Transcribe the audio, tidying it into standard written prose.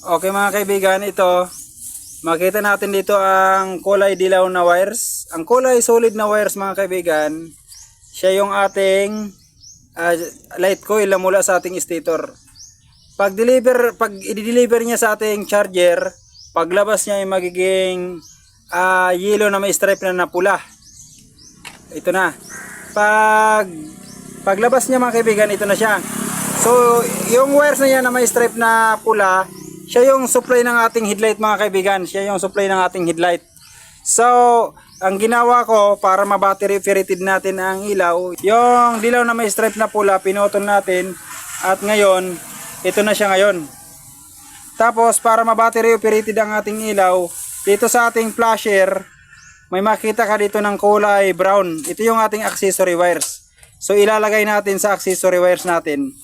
Okay mga kaibigan, ito makita natin dito ang kulay dilaw na wires. Ang kulay solid na wires mga kaibigan, siya yung ating light coil na mula sa ating stator. Pag i-deliver niya sa ating charger, paglabas niya ay magiging yellow na may stripe na pula. Ito na. Paglabas niya mga kaibigan, ito na siya. So, yung wires na yan na may stripe na pula, siya yung supply ng ating headlight mga kaibigan. Siya yung supply ng ating headlight. So, ang ginawa ko para ma-battery operated natin ang ilaw, yung dilaw na may stripe na pula, pinutol natin. At ngayon, ito na siya ngayon. Tapos, para ma-battery operated ang ating ilaw, dito sa ating flasher, may makita ka dito ng kulay brown. Ito yung ating accessory wires. So, ilalagay natin sa accessory wires natin.